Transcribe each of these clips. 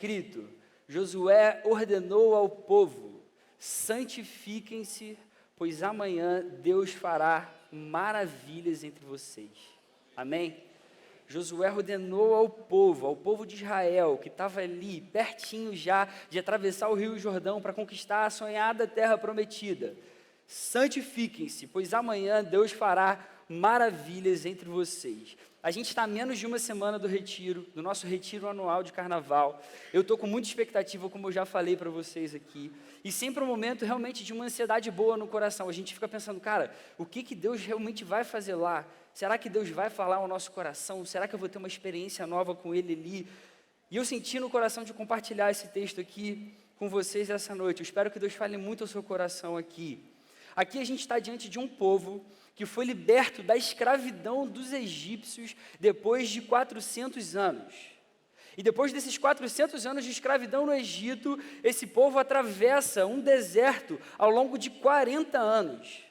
escrito: Josué ordenou ao povo: santifiquem-se, pois amanhã Deus fará maravilhas entre vocês. Amém? Josué ordenou ao povo de Israel, que estava ali, pertinho já de atravessar o Rio Jordão para conquistar a sonhada terra prometida: santifiquem-se, pois amanhã Deus fará maravilhas entre vocês. A gente está a menos de uma semana do retiro, do nosso retiro anual de carnaval. Eu estou com muita expectativa, como eu já falei para vocês aqui, e sempre um momento realmente de uma ansiedade boa no coração. A gente fica pensando, cara, o que Deus realmente vai fazer lá? Será que Deus vai falar ao nosso coração? Será que eu vou ter uma experiência nova com Ele ali? E eu senti no coração de compartilhar esse texto aqui com vocês essa noite. Eu espero que Deus fale muito ao seu coração aqui. Aqui a gente está diante de um povo que foi liberto da escravidão dos egípcios depois de 400 anos. E depois desses 400 anos de escravidão no Egito, esse povo atravessa um deserto ao longo de 40 anos.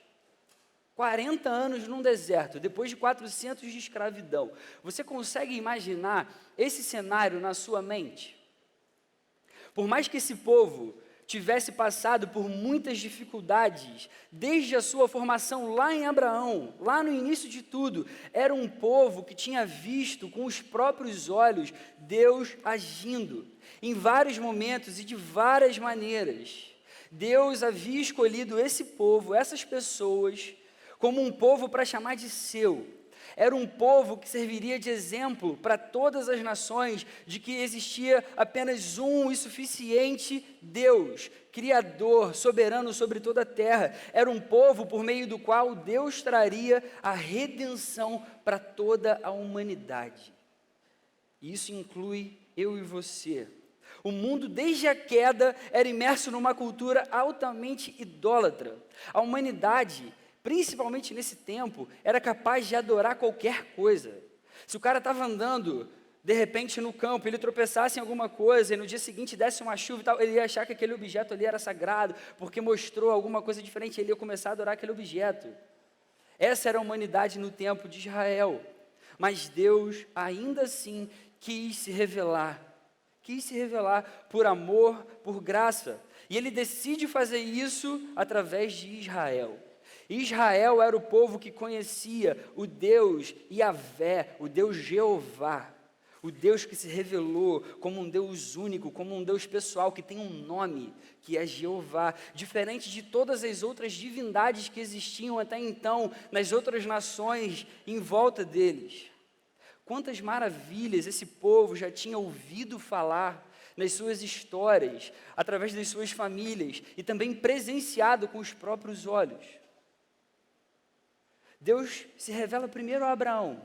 40 anos num deserto, depois de 400 de escravidão. Você consegue imaginar esse cenário na sua mente? Por mais que esse povo tivesse passado por muitas dificuldades, desde a sua formação lá em Abraão, lá no início de tudo, era um povo que tinha visto com os próprios olhos Deus agindo, em vários momentos e de várias maneiras. Deus havia escolhido esse povo, essas pessoas, como um povo para chamar de seu. Era um povo que serviria de exemplo para todas as nações de que existia apenas um e suficiente Deus, Criador, soberano sobre toda a terra. Era um povo por meio do qual Deus traria a redenção para toda a humanidade. E isso inclui eu e você. O mundo, desde a queda, era imerso numa cultura altamente idólatra. A humanidade, principalmente nesse tempo, era capaz de adorar qualquer coisa. Se o cara estava andando, de repente, no campo, ele tropeçasse em alguma coisa, e no dia seguinte desse uma chuva e tal, ele ia achar que aquele objeto ali era sagrado, porque mostrou alguma coisa diferente, ele ia começar a adorar aquele objeto. Essa era a humanidade no tempo de Israel. Mas Deus, ainda assim, quis se revelar por amor, por graça. E Ele decide fazer isso através de Israel. Israel era o povo que conhecia o Deus Yahvé, o Deus Jeová, o Deus que se revelou como um Deus único, como um Deus pessoal, que tem um nome, que é Jeová, diferente de todas as outras divindades que existiam até então nas outras nações em volta deles. Quantas maravilhas esse povo já tinha ouvido falar nas suas histórias, através das suas famílias, e também presenciado com os próprios olhos. Deus se revela primeiro a Abraão,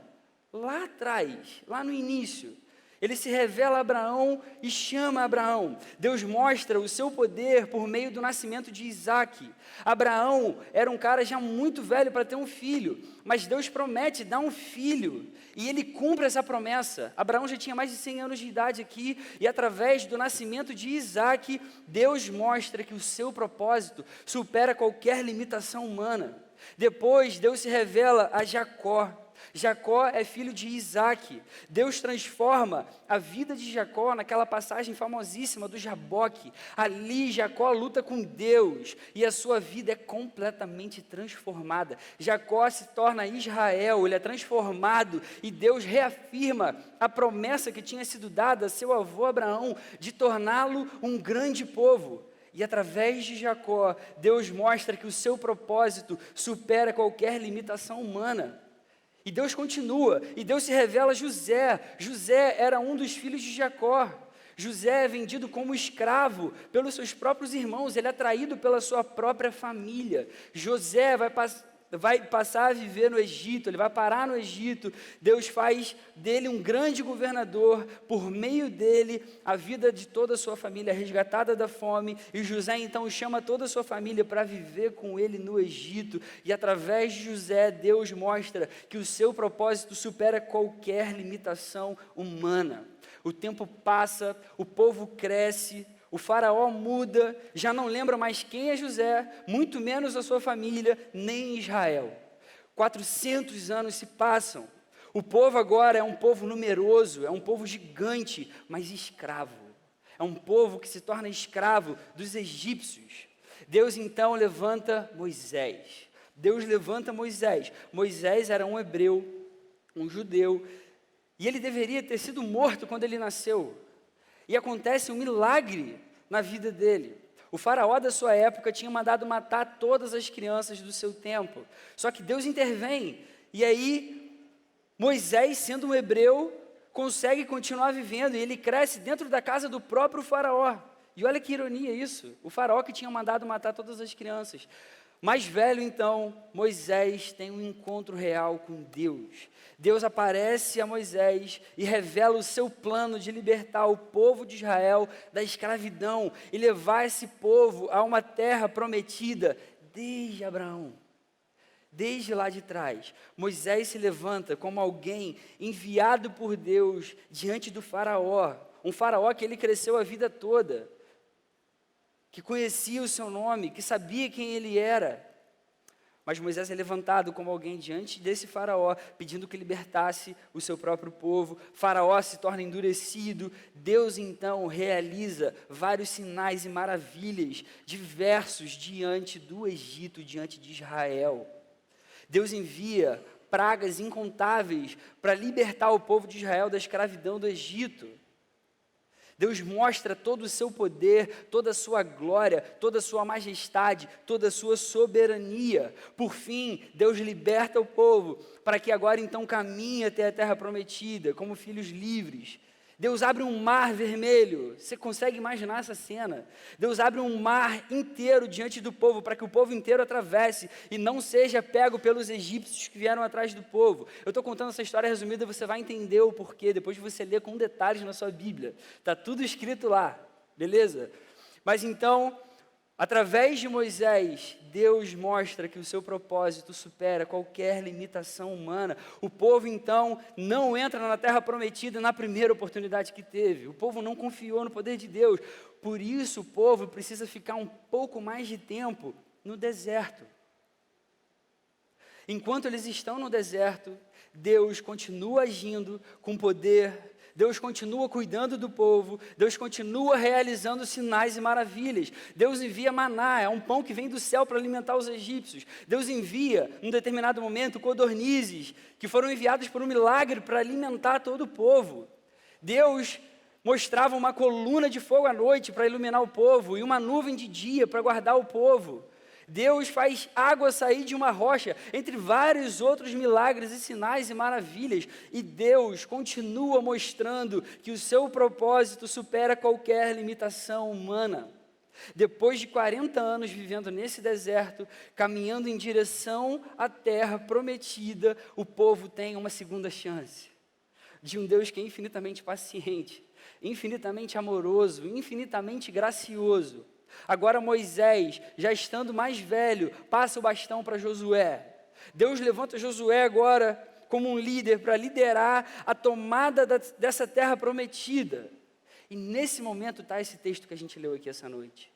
lá atrás, lá no início. Ele se revela a Abraão e chama Abraão. Deus mostra o seu poder por meio do nascimento de Isaque. Abraão era um cara já muito velho para ter um filho, mas Deus promete dar um filho, e ele cumpre essa promessa. Abraão já tinha mais de 100 anos de idade aqui, e através do nascimento de Isaque, Deus mostra que o seu propósito supera qualquer limitação humana. Depois, Deus se revela a Jacó. Jacó é filho de Isaque. Deus transforma a vida de Jacó naquela passagem famosíssima do Jaboque. Ali Jacó luta com Deus e a sua vida é completamente transformada. Jacó se torna Israel, ele é transformado e Deus reafirma a promessa que tinha sido dada a seu avô Abraão de torná-lo um grande povo. E através de Jacó, Deus mostra que o seu propósito supera qualquer limitação humana. E Deus continua, e Deus se revela a José. José era um dos filhos de Jacó. José é vendido como escravo pelos seus próprios irmãos, ele é traído pela sua própria família. José vai passar a viver no Egito, ele vai parar no Egito. Deus faz dele um grande governador, por meio dele a vida de toda a sua família é resgatada da fome, e José então chama toda a sua família para viver com ele no Egito, e através de José Deus mostra que o seu propósito supera qualquer limitação humana. O tempo passa, o povo cresce, o faraó muda, já não lembra mais quem é José, muito menos a sua família, nem Israel. 400 anos se passam. O povo agora é um povo numeroso, é um povo gigante, mas escravo. é um povo que se torna escravo dos egípcios. Deus então levanta Moisés. Deus levanta Moisés. Moisés era um hebreu, um judeu, e ele deveria ter sido morto quando ele nasceu. E acontece um milagre na vida dele. O faraó da sua época tinha mandado matar todas as crianças do seu tempo. Só que Deus intervém. E aí, Moisés, sendo um hebreu, consegue continuar vivendo. E ele cresce dentro da casa do próprio faraó. E olha que ironia isso. O faraó que tinha mandado matar todas as crianças. Mais velho, então, Moisés tem um encontro real com Deus. Deus aparece a Moisés e revela o seu plano de libertar o povo de Israel da escravidão e levar esse povo a uma terra prometida desde Abraão. Desde lá de trás, Moisés se levanta como alguém enviado por Deus diante do faraó. Um faraó que ele cresceu a vida toda, que conhecia o seu nome, que sabia quem ele era. Mas Moisés é levantado como alguém diante desse faraó, pedindo que libertasse o seu próprio povo. Faraó se torna endurecido. Deus então realiza vários sinais e maravilhas diversos diante do Egito, diante de Israel. Deus envia pragas incontáveis para libertar o povo de Israel da escravidão do Egito. Deus mostra todo o seu poder, toda a sua glória, toda a sua majestade, toda a sua soberania. Por fim, Deus liberta o povo para que agora então caminhe até a terra prometida, como filhos livres. Deus abre um mar vermelho. Você consegue imaginar essa cena? Deus abre um mar inteiro diante do povo, para que o povo inteiro atravesse e não seja pego pelos egípcios que vieram atrás do povo. Eu estou contando essa história resumida, você vai entender o porquê, depois de você ler com detalhes na sua Bíblia. Está tudo escrito lá, beleza? Mas então, através de Moisés, Deus mostra que o seu propósito supera qualquer limitação humana. O povo, então, não entra na terra prometida na primeira oportunidade que teve. O povo não confiou no poder de Deus. Por isso, o povo precisa ficar um pouco mais de tempo no deserto. Enquanto eles estão no deserto, Deus continua agindo com poder. Deus continua cuidando do povo, Deus continua realizando sinais e maravilhas. Deus envia maná, é um pão que vem do céu para alimentar os egípcios. Deus envia, em determinado momento, codornizes, que foram enviados por um milagre para alimentar todo o povo. Deus mostrava uma coluna de fogo à noite para iluminar o povo, e uma nuvem de dia para guardar o povo. Deus faz água sair de uma rocha, entre vários outros milagres e sinais e maravilhas. E Deus continua mostrando que o seu propósito supera qualquer limitação humana. Depois de 40 anos vivendo nesse deserto, caminhando em direção à terra prometida, o povo tem uma segunda chance. De um Deus que é infinitamente paciente, infinitamente amoroso, infinitamente gracioso. Agora Moisés, já estando mais velho, passa o bastão para Josué. Deus levanta Josué agora como um líder para liderar a tomada dessa terra prometida. E nesse momento está esse texto que a gente leu aqui essa noite.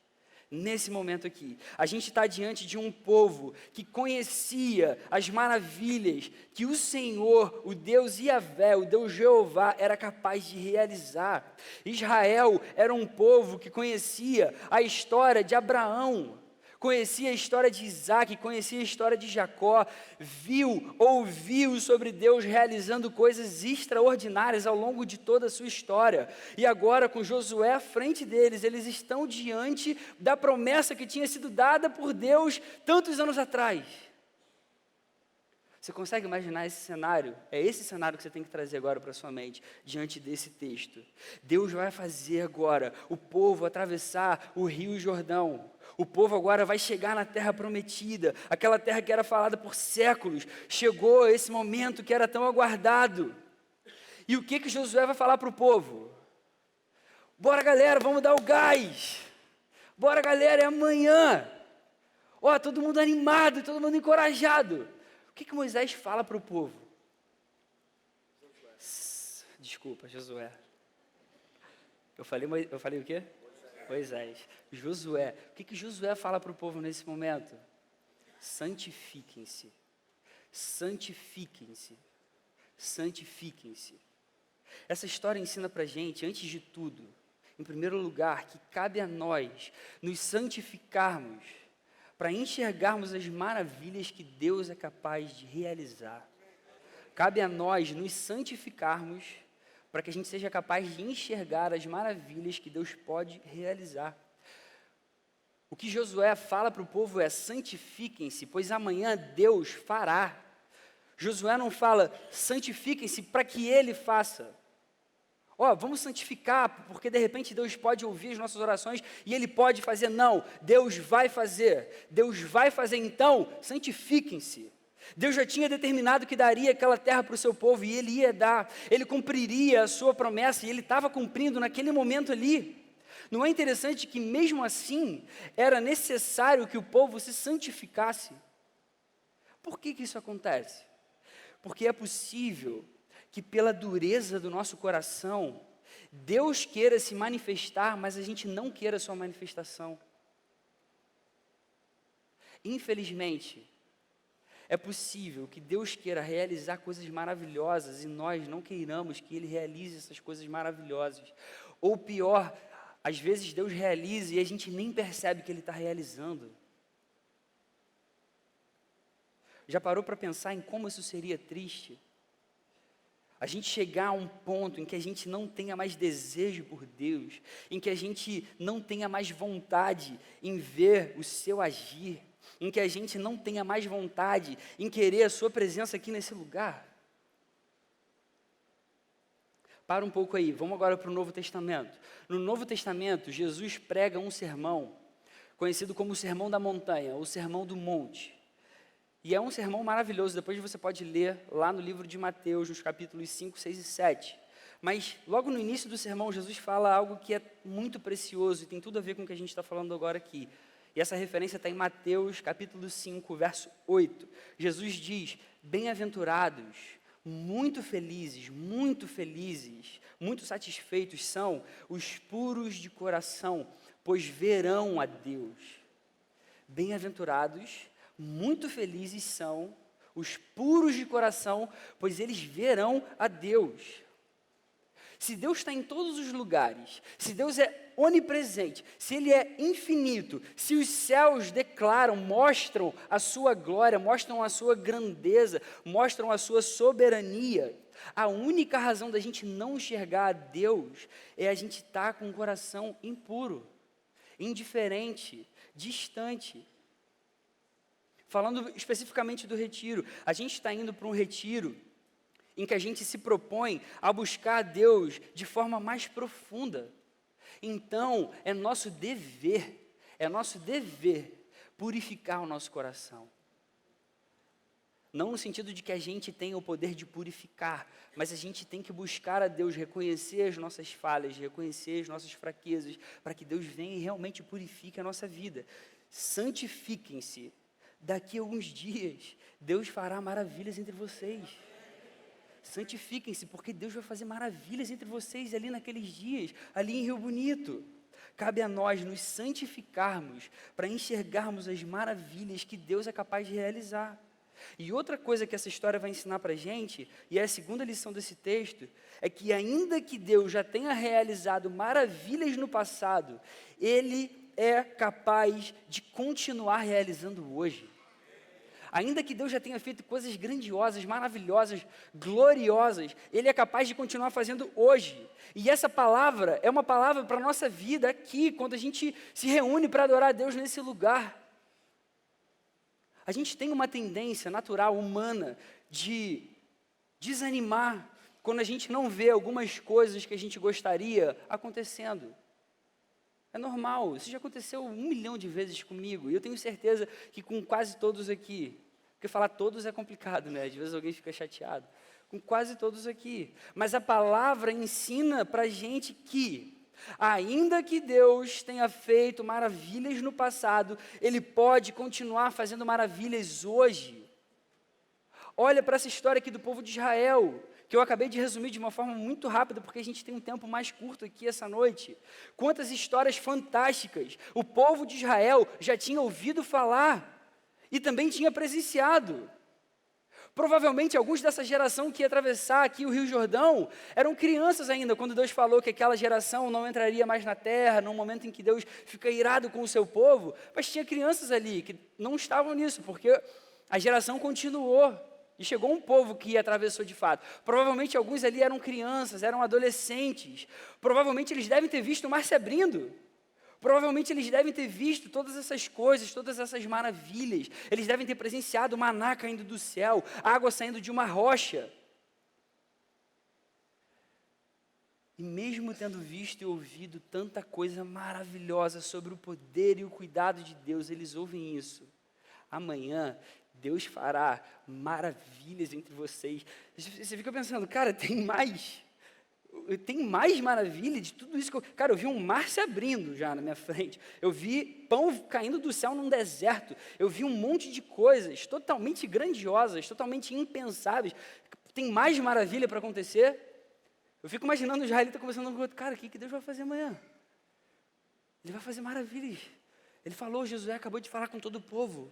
Nesse momento aqui, a gente está diante de um povo que conhecia as maravilhas que o Senhor, o Deus Yahvé, o Deus Jeová, era capaz de realizar. Israel era um povo que conhecia a história de Abraão, conhecia a história de Isaac, conhecia a história de Jacó, ouviu sobre Deus realizando coisas extraordinárias ao longo de toda a sua história. E agora, com Josué à frente deles, eles estão diante da promessa que tinha sido dada por Deus tantos anos atrás. Você consegue imaginar esse cenário? É esse cenário que você tem que trazer agora para a sua mente, diante desse texto. Deus vai fazer agora o povo atravessar o Rio Jordão. O povo agora vai chegar na terra prometida, aquela terra que era falada por séculos. Chegou esse momento que era tão aguardado. E o que Josué vai falar para o povo? Bora, galera, vamos dar o gás. Bora, galera, é amanhã. Ó, todo mundo animado, todo mundo encorajado. O que Moisés fala para o povo? Desculpa, Josué. Eu falei o quê? Moisés. Josué. O que Josué fala para o povo nesse momento? Santifiquem-se. Santifiquem-se. Santifiquem-se. Essa história ensina para a gente, antes de tudo, Em primeiro lugar, que cabe a nós nos santificarmos para enxergarmos as maravilhas que Deus é capaz de realizar. Cabe a nós nos santificarmos para que a gente seja capaz de enxergar as maravilhas que Deus pode realizar. O que Josué fala para o povo é: santifiquem-se, pois amanhã Deus fará. Josué não fala: santifiquem-se para que Ele faça. Vamos santificar, porque de repente Deus pode ouvir as nossas orações e Ele pode fazer. Não, Deus vai fazer. Deus vai fazer, então, santifiquem-se. Deus já tinha determinado que daria aquela terra para o seu povo e Ele ia dar. Ele cumpriria a sua promessa e Ele estava cumprindo naquele momento ali. Não é interessante que mesmo assim era necessário que o povo se santificasse? Por que isso acontece? Porque é possível que pela dureza do nosso coração, Deus queira se manifestar, mas a gente não queira a sua manifestação. Infelizmente, é possível que Deus queira realizar coisas maravilhosas e nós não queiramos que Ele realize essas coisas maravilhosas. Ou pior, às vezes Deus realiza e a gente nem percebe que Ele está realizando. Já parou para pensar em como isso seria triste? A gente chegar a um ponto em que a gente não tenha mais desejo por Deus, em que a gente não tenha mais vontade em ver o seu agir, em que a gente não tenha mais vontade em querer a sua presença aqui nesse lugar. Para um pouco aí, vamos agora para o Novo Testamento. No Novo Testamento, Jesus prega um sermão, conhecido como o Sermão da Montanha, ou Sermão do Monte. E é um sermão maravilhoso, depois você pode ler lá no livro de Mateus, nos capítulos 5, 6 e 7. Mas logo no início do sermão, Jesus fala algo que é muito precioso e tem tudo a ver com o que a gente está falando agora aqui. E essa referência está em Mateus, capítulo 5, verso 8. Jesus diz: bem-aventurados, muito felizes, muito satisfeitos são os puros de coração, pois verão a Deus. Bem-aventurados, muito felizes são os puros de coração, pois eles verão a Deus. Se Deus está em todos os lugares, se Deus é onipresente, se Ele é infinito, se os céus declaram, mostram a sua glória, mostram a sua grandeza, mostram a sua soberania, a única razão da gente não enxergar a Deus é a gente estar com o coração impuro, indiferente, distante. Falando especificamente do retiro, a gente está indo para um retiro em que a gente se propõe a buscar a Deus de forma mais profunda. Então, é nosso dever purificar o nosso coração. Não no sentido de que a gente tenha o poder de purificar, mas a gente tem que buscar a Deus, reconhecer as nossas falhas, reconhecer as nossas fraquezas, para que Deus venha e realmente purifique a nossa vida. Santifiquem-se. Daqui a alguns dias, Deus fará maravilhas entre vocês. Santifiquem-se, porque Deus vai fazer maravilhas entre vocês ali naqueles dias, ali em Rio Bonito. Cabe a nós nos santificarmos para enxergarmos as maravilhas que Deus é capaz de realizar. E outra coisa que essa história vai ensinar para a gente, e é a segunda lição desse texto, é que ainda que Deus já tenha realizado maravilhas no passado, Ele é capaz de continuar realizando hoje. Ainda que Deus já tenha feito coisas grandiosas, maravilhosas, gloriosas, Ele é capaz de continuar fazendo hoje. E essa palavra é uma palavra para a nossa vida aqui, quando a gente se reúne para adorar a Deus nesse lugar. A gente tem uma tendência natural, humana, de desanimar quando a gente não vê algumas coisas que a gente gostaria acontecendo. É normal, isso já aconteceu 1 milhão de vezes comigo, e eu tenho certeza que com quase todos aqui. Porque falar todos é complicado, né? Às vezes alguém fica chateado. Com quase todos aqui. Mas a palavra ensina para a gente que, ainda que Deus tenha feito maravilhas no passado, Ele pode continuar fazendo maravilhas hoje. Olha para essa história aqui do povo de Israel, que eu acabei de resumir de uma forma muito rápida, porque a gente tem um tempo mais curto aqui essa noite. Quantas histórias fantásticas o povo de Israel já tinha ouvido falar e também tinha presenciado. Provavelmente alguns dessa geração que ia atravessar aqui o Rio Jordão eram crianças ainda, quando Deus falou que aquela geração não entraria mais na terra, num momento em que Deus fica irado com o seu povo, mas tinha crianças ali que não estavam nisso, porque a geração continuou, e chegou um povo que atravessou de fato. Provavelmente alguns ali eram crianças, eram adolescentes, provavelmente eles devem ter visto o mar se abrindo. Provavelmente eles devem ter visto todas essas coisas, todas essas maravilhas. Eles devem ter presenciado maná caindo do céu, água saindo de uma rocha. E mesmo tendo visto e ouvido tanta coisa maravilhosa sobre o poder e o cuidado de Deus, eles ouvem isso. Amanhã, Deus fará maravilhas entre vocês. Você fica pensando, cara, tem mais maravilha de tudo isso Cara, eu vi um mar se abrindo já na minha frente. Eu vi pão caindo do céu num deserto. Eu vi um monte de coisas totalmente grandiosas, totalmente impensáveis. Tem mais maravilha para acontecer? Eu fico imaginando o israelita conversando com o outro. Cara, o que Deus vai fazer amanhã? Ele vai fazer maravilhas. Ele falou, Josué acabou de falar com todo o povo.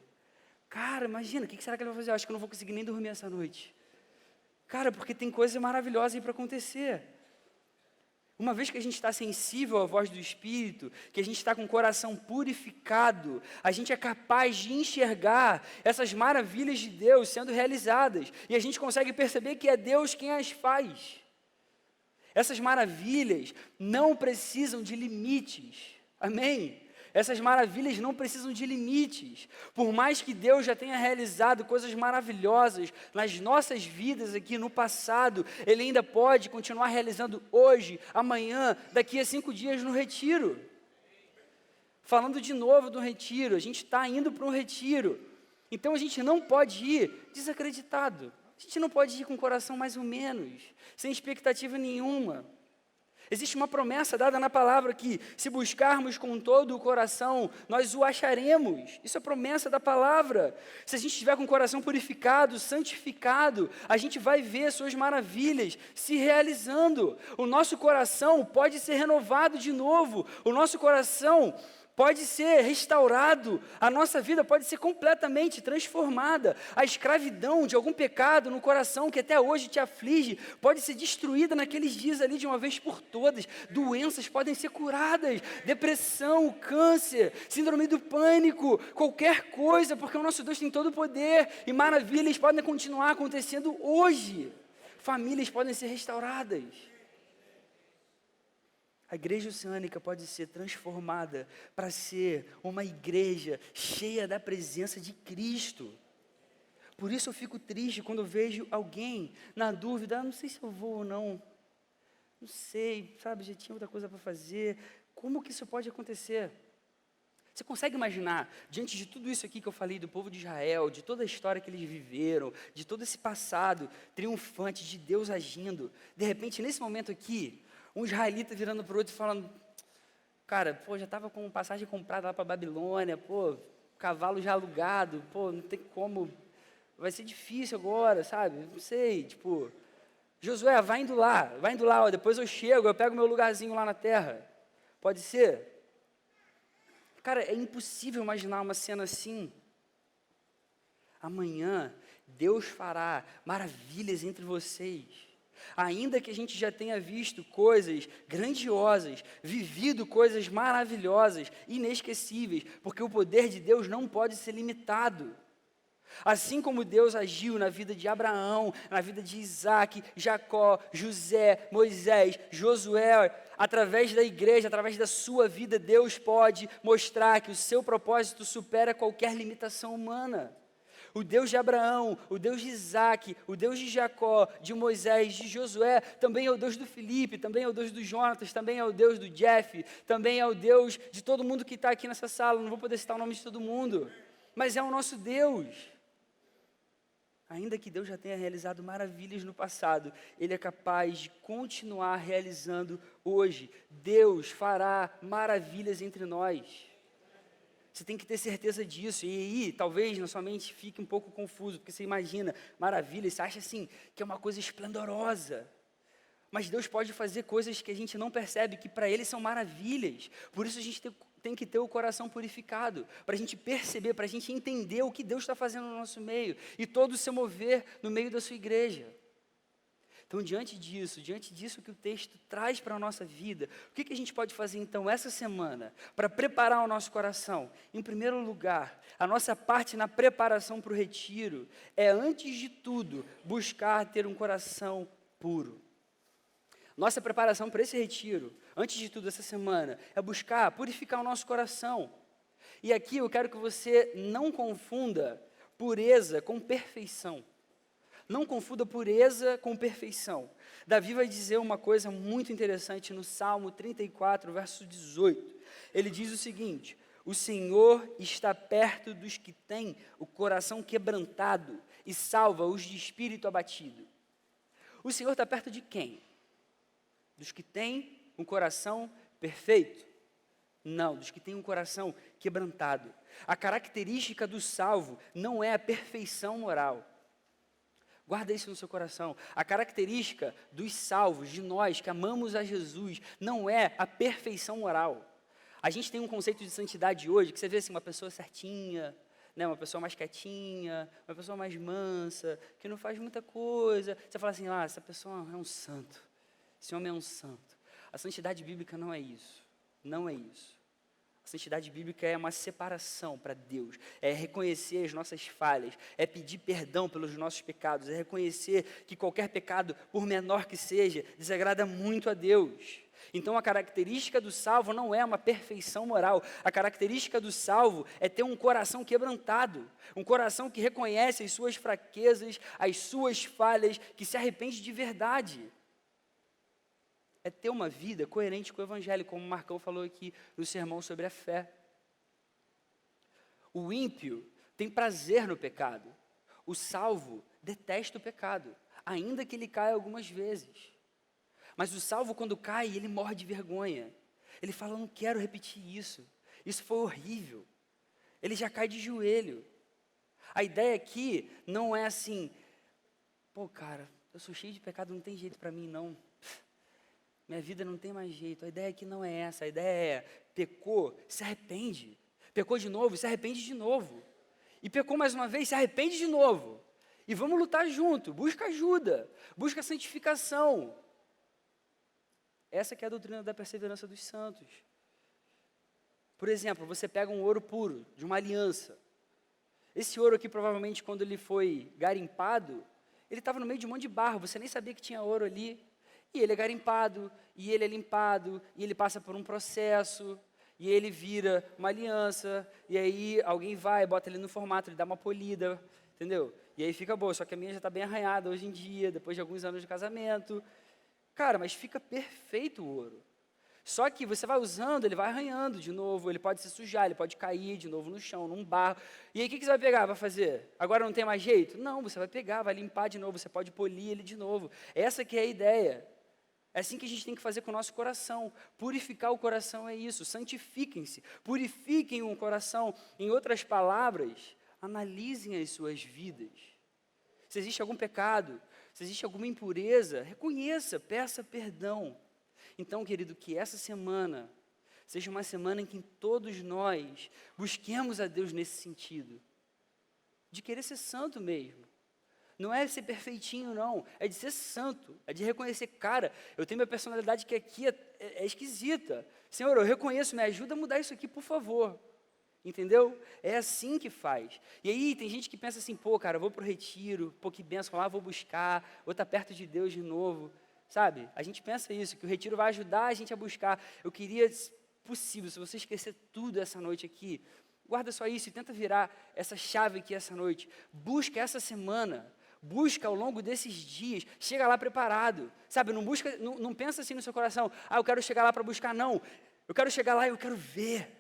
Cara, imagina, o que será que ele vai fazer? Eu acho que eu não vou conseguir nem dormir essa noite. Cara, porque tem coisa maravilhosa aí para acontecer. Uma vez que a gente está sensível à voz do Espírito, que a gente está com o coração purificado, a gente é capaz de enxergar essas maravilhas de Deus sendo realizadas, e a gente consegue perceber que é Deus quem as faz. Essas maravilhas não precisam de limites, amém? Essas maravilhas não precisam de limites. Por mais que Deus já tenha realizado coisas maravilhosas nas nossas vidas aqui no passado, Ele ainda pode continuar realizando hoje, amanhã, daqui a 5 dias no retiro. Falando de novo do retiro, a gente está indo para um retiro. Então a gente não pode ir desacreditado. A gente não pode ir com o coração mais ou menos, sem expectativa nenhuma. Existe uma promessa dada na palavra que, se buscarmos com todo o coração, nós o acharemos. Isso é promessa da palavra. Se a gente estiver com o coração purificado, santificado, a gente vai ver suas maravilhas se realizando. O nosso coração pode ser renovado de novo. O nosso coração pode ser restaurado, a nossa vida pode ser completamente transformada. A escravidão de algum pecado no coração que até hoje te aflige, pode ser destruída naqueles dias ali de uma vez por todas. Doenças podem ser curadas, depressão, câncer, síndrome do pânico, qualquer coisa, porque o nosso Deus tem todo o poder e maravilhas podem continuar acontecendo hoje. Famílias podem ser restauradas. A igreja oceânica pode ser transformada para ser uma igreja cheia da presença de Cristo. Por isso eu fico triste quando eu vejo alguém na dúvida, não sei se eu vou ou não. Não sei, sabe, já tinha outra coisa para fazer. Como que isso pode acontecer? Você consegue imaginar, diante de tudo isso aqui que eu falei do povo de Israel, de toda a história que eles viveram, de todo esse passado triunfante de Deus agindo, de repente, nesse momento aqui, um israelita virando para o outro e falando, cara, pô, já estava com passagem comprada lá para a Babilônia, pô, cavalo já alugado, pô, não tem como, vai ser difícil agora, sabe? Não sei, tipo, Josué, vai indo lá, ó, depois eu chego, eu pego meu lugarzinho lá na terra. Pode ser? Cara, é impossível imaginar uma cena assim. Amanhã, Deus fará maravilhas entre vocês. Ainda que a gente já tenha visto coisas grandiosas, vivido coisas maravilhosas, inesquecíveis, porque o poder de Deus não pode ser limitado. Assim como Deus agiu na vida de Abraão, na vida de Isaac, Jacó, José, Moisés, Josué, através da igreja, através da sua vida, Deus pode mostrar que o seu propósito supera qualquer limitação humana. O Deus de Abraão, o Deus de Isaac, o Deus de Jacó, de Moisés, de Josué, também é o Deus do Felipe, também é o Deus do Jonatas, também é o Deus do Jeff, também é o Deus de todo mundo que está aqui nessa sala. Não vou poder citar o nome de todo mundo, mas é o nosso Deus. Ainda que Deus já tenha realizado maravilhas no passado, Ele é capaz de continuar realizando hoje. Deus fará maravilhas entre nós. Você tem que ter certeza disso. E aí, talvez na sua mente fique um pouco confuso, porque você imagina maravilha, você acha assim que é uma coisa esplendorosa. Mas Deus pode fazer coisas que a gente não percebe, que para Ele são maravilhas. Por isso a gente tem que ter o coração purificado, para a gente perceber, para a gente entender o que Deus está fazendo no nosso meio, e todo se mover no meio da sua igreja. Então, diante disso que o texto traz para a nossa vida, o que a gente pode fazer então essa semana para preparar o nosso coração? Em primeiro lugar, a nossa parte na preparação para o retiro é, antes de tudo, buscar ter um coração puro. Nossa preparação para esse retiro, antes de tudo essa semana, é buscar purificar o nosso coração. E aqui eu quero que você não confunda pureza com perfeição. Não confunda pureza com perfeição. Davi vai dizer uma coisa muito interessante no Salmo 34, verso 18. Ele diz o seguinte: o Senhor está perto dos que têm o coração quebrantado e salva os de espírito abatido. O Senhor está perto de quem? Dos que têm um coração perfeito? Não, dos que têm um coração quebrantado. A característica do salvo não é a perfeição moral. Guarda isso no seu coração. A característica dos salvos, de nós que amamos a Jesus, não é a perfeição moral. A gente tem um conceito de santidade hoje, que você vê assim, uma pessoa certinha, né, uma pessoa mais quietinha, uma pessoa mais mansa, que não faz muita coisa. Você fala assim, essa pessoa é um santo, esse homem é um santo. A santidade bíblica não é isso, não é isso. A santidade bíblica é uma separação para Deus, é reconhecer as nossas falhas, é pedir perdão pelos nossos pecados, é reconhecer que qualquer pecado, por menor que seja, desagrada muito a Deus. Então a característica do salvo não é uma perfeição moral, a característica do salvo é ter um coração quebrantado, um coração que reconhece as suas fraquezas, as suas falhas, que se arrepende de verdade. É ter uma vida coerente com o Evangelho, como o Marcão falou aqui no sermão sobre a fé. O ímpio tem prazer no pecado. O salvo detesta o pecado, ainda que ele caia algumas vezes. Mas o salvo, quando cai, ele morre de vergonha. Ele fala, não quero repetir isso. Isso foi horrível. Ele já cai de joelho. A ideia aqui não é assim, cara, eu sou cheio de pecado, não tem jeito para mim não. Minha vida não tem mais jeito. A ideia aqui não é essa. A ideia é, pecou, se arrepende. Pecou de novo, se arrepende de novo. E pecou mais uma vez, se arrepende de novo. E vamos lutar junto. Busca ajuda. Busca santificação. Essa que é a doutrina da perseverança dos santos. Por exemplo, você pega um ouro puro, de uma aliança. Esse ouro aqui, provavelmente, quando ele foi garimpado, ele estava no meio de um monte de barro. Você nem sabia que tinha ouro ali. E ele é garimpado, e ele é limpado, e ele passa por um processo, e ele vira uma aliança, e aí alguém vai, bota ele no formato, ele dá uma polida, entendeu? E aí fica boa, só que a minha já está bem arranhada hoje em dia, depois de alguns anos de casamento. Cara, mas fica perfeito o ouro. Só que você vai usando, ele vai arranhando de novo, ele pode se sujar, ele pode cair de novo no chão, num barro. E aí o que você vai pegar, vai fazer? Agora não tem mais jeito? Não, você vai pegar, vai limpar de novo, você pode polir ele de novo. Essa que é a ideia. É assim que a gente tem que fazer com o nosso coração. Purificar o coração é isso, santifiquem-se, purifiquem o coração. Em outras palavras, analisem as suas vidas. Se existe algum pecado, se existe alguma impureza, reconheça, peça perdão. Então, querido, que essa semana seja uma semana em que todos nós busquemos a Deus nesse sentido, de querer ser santo mesmo. Não é ser perfeitinho, não. É de ser santo. É de reconhecer, cara, eu tenho minha personalidade que aqui é esquisita. Senhor, eu reconheço, me ajuda a mudar isso aqui, por favor. Entendeu? É assim que faz. E aí tem gente que pensa assim, cara, eu vou para o retiro, que bênção lá, vou buscar, vou estar perto de Deus de novo. Sabe? A gente pensa isso, que o retiro vai ajudar a gente a buscar. Eu queria, se possível, se você esquecer tudo essa noite aqui, guarda só isso e tenta virar essa chave aqui essa noite. Busca essa semana. Busca ao longo desses dias, chega lá preparado, sabe, não pensa assim no seu coração, eu quero chegar lá para buscar, não, eu quero chegar lá e eu quero ver,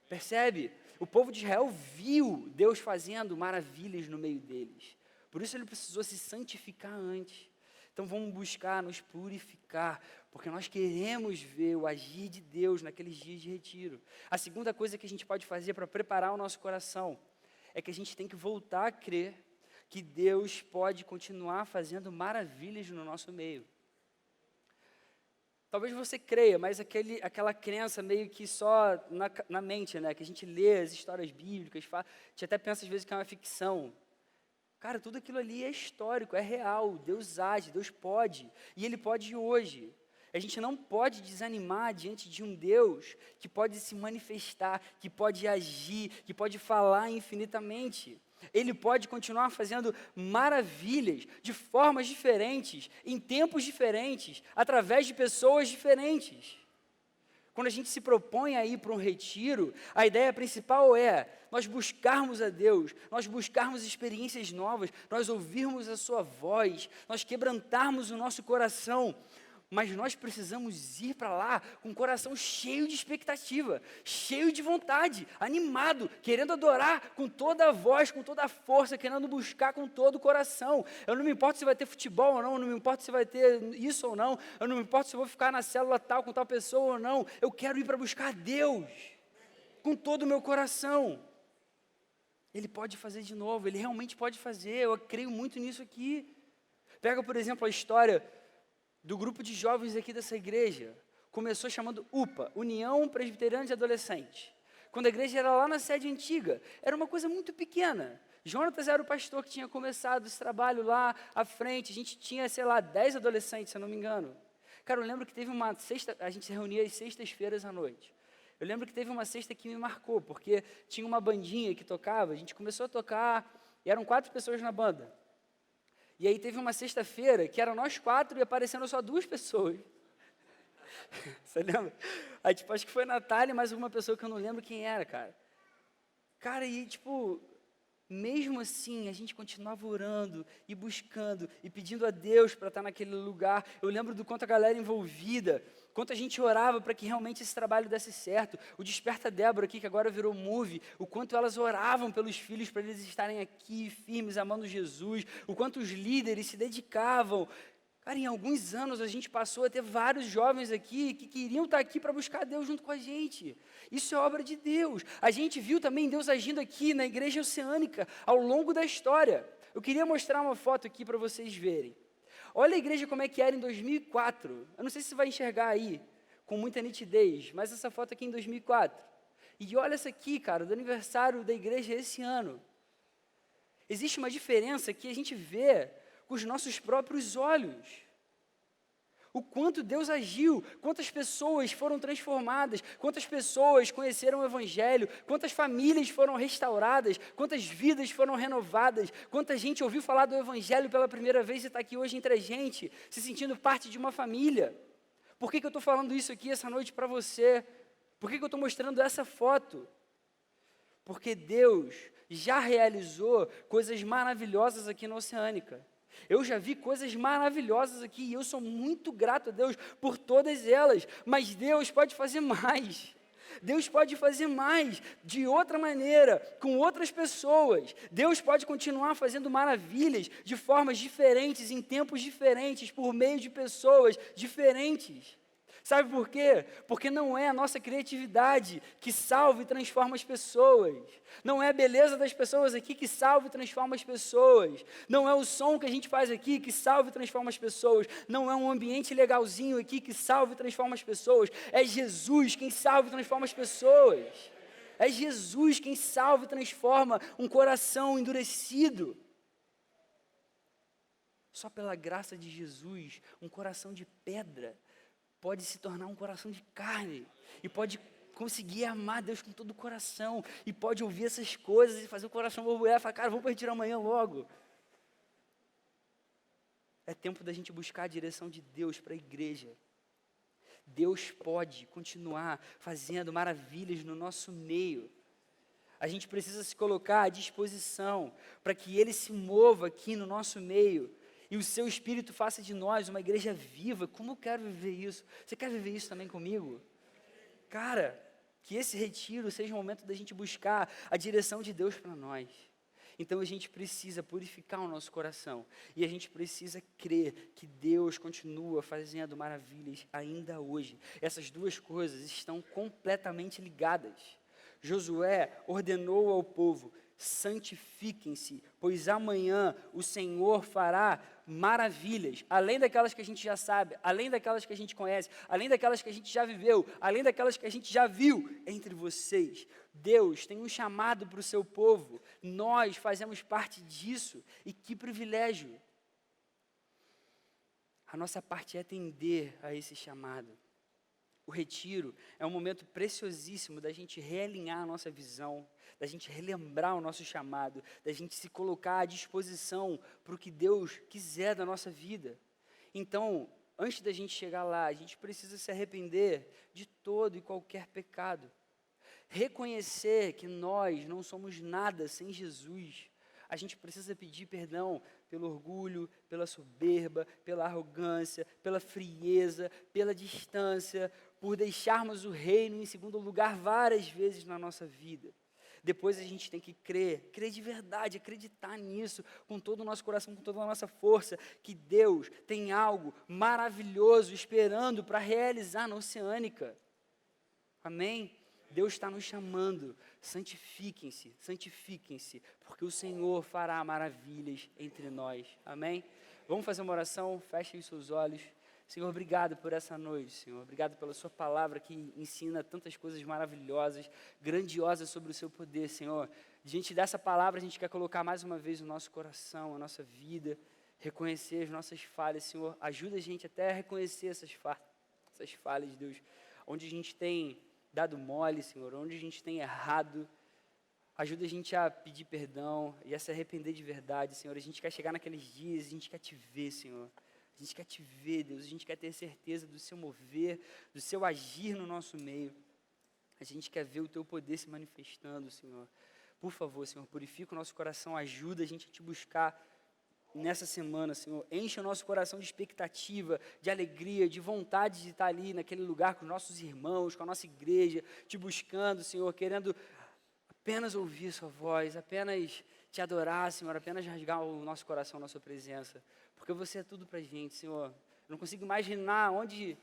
percebe? O povo de Israel viu Deus fazendo maravilhas no meio deles, por isso ele precisou se santificar antes. Então vamos buscar nos purificar, porque nós queremos ver o agir de Deus naqueles dias de retiro. A segunda coisa que a gente pode fazer para preparar o nosso coração, é que a gente tem que voltar a crer que Deus pode continuar fazendo maravilhas no nosso meio. Talvez você creia, mas aquela crença meio que só na mente, né? Que a gente lê as histórias bíblicas, a gente até pensa às vezes que é uma ficção. Cara, tudo aquilo ali é histórico, é real. Deus age, Deus pode. E Ele pode hoje. A gente não pode desanimar diante de um Deus que pode se manifestar, que pode agir, que pode falar infinitamente. Ele pode continuar fazendo maravilhas de formas diferentes, em tempos diferentes, através de pessoas diferentes. Quando a gente se propõe a ir para um retiro, a ideia principal é nós buscarmos a Deus, nós buscarmos experiências novas, nós ouvirmos a sua voz, nós quebrantarmos o nosso coração. Mas nós precisamos ir para lá com o coração cheio de expectativa, cheio de vontade, animado, querendo adorar com toda a voz, com toda a força, querendo buscar com todo o coração. Eu não me importo se vai ter futebol ou não, eu não me importo se vai ter isso ou não, eu não me importo se eu vou ficar na célula tal com tal pessoa ou não. Eu quero ir para buscar Deus com todo o meu coração. Ele pode fazer de novo, Ele realmente pode fazer, eu creio muito nisso aqui. Pega, por exemplo, a história do grupo de jovens aqui dessa igreja. Começou chamando UPA, União Presbiteriana de Adolescentes. Quando a igreja era lá na sede antiga, era uma coisa muito pequena. Jonatas era o pastor que tinha começado esse trabalho lá à frente. A gente tinha, 10 adolescentes, se eu não me engano. Cara, eu lembro que teve uma sexta, a gente se reunia às sextas-feiras à noite. Eu lembro que teve uma sexta que me marcou, porque tinha uma bandinha que tocava, a gente começou a tocar, e eram 4 pessoas na banda. E aí teve uma sexta-feira que eram nós 4 e apareceram só 2 pessoas. Você lembra? Aí, acho que foi a Natália e mais uma pessoa que eu não lembro quem era, cara. Cara, e mesmo assim, a gente continuava orando e buscando e pedindo a Deus para estar naquele lugar. Eu lembro do quanto a galera envolvida, quanto a gente orava para que realmente esse trabalho desse certo. O Desperta Débora aqui, que agora virou Move, o quanto elas oravam pelos filhos para eles estarem aqui firmes, amando Jesus, o quanto os líderes se dedicavam. Cara, em alguns anos a gente passou a ter vários jovens aqui que queriam estar aqui para buscar Deus junto com a gente. Isso é obra de Deus. A gente viu também Deus agindo aqui na Igreja Oceânica ao longo da história. Eu queria mostrar uma foto aqui para vocês verem. Olha a igreja como é que era em 2004. Eu não sei se você vai enxergar aí com muita nitidez, mas essa foto aqui em 2004. E olha essa aqui, cara, do aniversário da igreja esse ano. Existe uma diferença que a gente vê com os nossos próprios olhos. O quanto Deus agiu, quantas pessoas foram transformadas, quantas pessoas conheceram o Evangelho, quantas famílias foram restauradas, quantas vidas foram renovadas, quanta gente ouviu falar do Evangelho pela primeira vez e está aqui hoje entre a gente, se sentindo parte de uma família. Por que eu estou falando isso aqui essa noite para você? Por que eu estou mostrando essa foto? Porque Deus já realizou coisas maravilhosas aqui na Oceânica. Eu já vi coisas maravilhosas aqui e eu sou muito grato a Deus por todas elas, mas Deus pode fazer mais. Deus pode fazer mais, de outra maneira, com outras pessoas. Deus pode continuar fazendo maravilhas de formas diferentes, em tempos diferentes, por meio de pessoas diferentes. Sabe por quê? Porque não é a nossa criatividade que salva e transforma as pessoas. Não é a beleza das pessoas aqui que salva e transforma as pessoas. Não é o som que a gente faz aqui que salva e transforma as pessoas. Não é um ambiente legalzinho aqui que salva e transforma as pessoas. É Jesus quem salva e transforma as pessoas. É Jesus quem salva e transforma um coração endurecido. Só pela graça de Jesus, um coração de pedra pode se tornar um coração de carne, e pode conseguir amar Deus com todo o coração, e pode ouvir essas coisas e fazer o coração borbulhar, e falar, cara, vamos para retiro amanhã logo. É tempo da gente buscar a direção de Deus para a igreja. Deus pode continuar fazendo maravilhas no nosso meio. A gente precisa se colocar à disposição para que Ele se mova aqui no nosso meio, e o seu Espírito faça de nós uma igreja viva. Como eu quero viver isso? Você quer viver isso também comigo? Cara, que esse retiro seja um momento da gente buscar a direção de Deus para nós. Então a gente precisa purificar o nosso coração. E a gente precisa crer que Deus continua fazendo maravilhas ainda hoje. Essas duas coisas estão completamente ligadas. Josué ordenou ao povo: santifiquem-se, pois amanhã o Senhor fará maravilhas, além daquelas que a gente já sabe, além daquelas que a gente conhece, além daquelas que a gente já viveu, além daquelas que a gente já viu entre vocês. Deus tem um chamado para o seu povo, nós fazemos parte disso, e que privilégio. A nossa parte é atender a esse chamado. O retiro é um momento preciosíssimo da gente realinhar a nossa visão, da gente relembrar o nosso chamado, da gente se colocar à disposição para o que Deus quiser da nossa vida. Então, antes da gente chegar lá, a gente precisa se arrepender de todo e qualquer pecado. Reconhecer que nós não somos nada sem Jesus. A gente precisa pedir perdão pelo orgulho, pela soberba, pela arrogância, pela frieza, pela distância, por deixarmos o reino em segundo lugar várias vezes na nossa vida. Depois a gente tem que crer de verdade, acreditar nisso, com todo o nosso coração, com toda a nossa força, que Deus tem algo maravilhoso esperando para realizar na Oceânica. Amém? Deus está nos chamando, santifiquem-se, porque o Senhor fará maravilhas entre nós, amém? Vamos fazer uma oração, fechem os seus olhos. Senhor, obrigado por essa noite, Senhor, obrigado pela sua palavra que ensina tantas coisas maravilhosas, grandiosas sobre o seu poder, Senhor. Diante dessa palavra a gente quer colocar mais uma vez o nosso coração, a nossa vida, reconhecer as nossas falhas, Senhor, ajuda a gente até a reconhecer essas falhas, Deus, onde a gente tem dado mole, Senhor, onde a gente tem errado, ajuda a gente a pedir perdão e a se arrepender de verdade, Senhor. A gente quer chegar naqueles dias, a gente quer te ver, Senhor. A gente quer te ver, Deus, a gente quer ter certeza do seu mover, do seu agir no nosso meio. A gente quer ver o teu poder se manifestando, Senhor. Por favor, Senhor, purifica o nosso coração, ajuda a gente a te buscar nessa semana, Senhor. Enche o nosso coração de expectativa, de alegria, de vontade de estar ali naquele lugar com os nossos irmãos, com a nossa igreja, te buscando, Senhor, querendo apenas ouvir sua voz, apenas te adorar, Senhor, apenas rasgar o nosso coração na sua presença, porque você é tudo pra gente, Senhor. Eu não consigo imaginar onde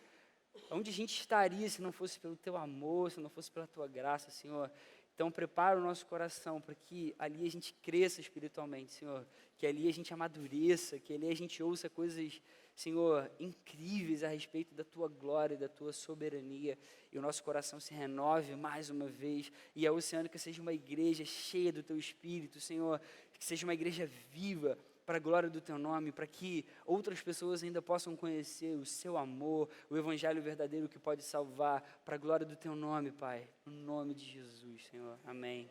a gente estaria se não fosse pelo teu amor, se não fosse pela tua graça, Senhor. Então, prepara o nosso coração para que ali a gente cresça espiritualmente, Senhor. Que ali a gente amadureça, que ali a gente ouça coisas, Senhor, incríveis a respeito da tua glória, da tua soberania. E o nosso coração se renove mais uma vez. E a Oceânica seja uma igreja cheia do teu Espírito, Senhor. Que seja uma igreja viva, para a glória do teu nome, para que outras pessoas ainda possam conhecer o seu amor, o evangelho verdadeiro que pode salvar, para a glória do teu nome, Pai, no nome de Jesus, Senhor, amém.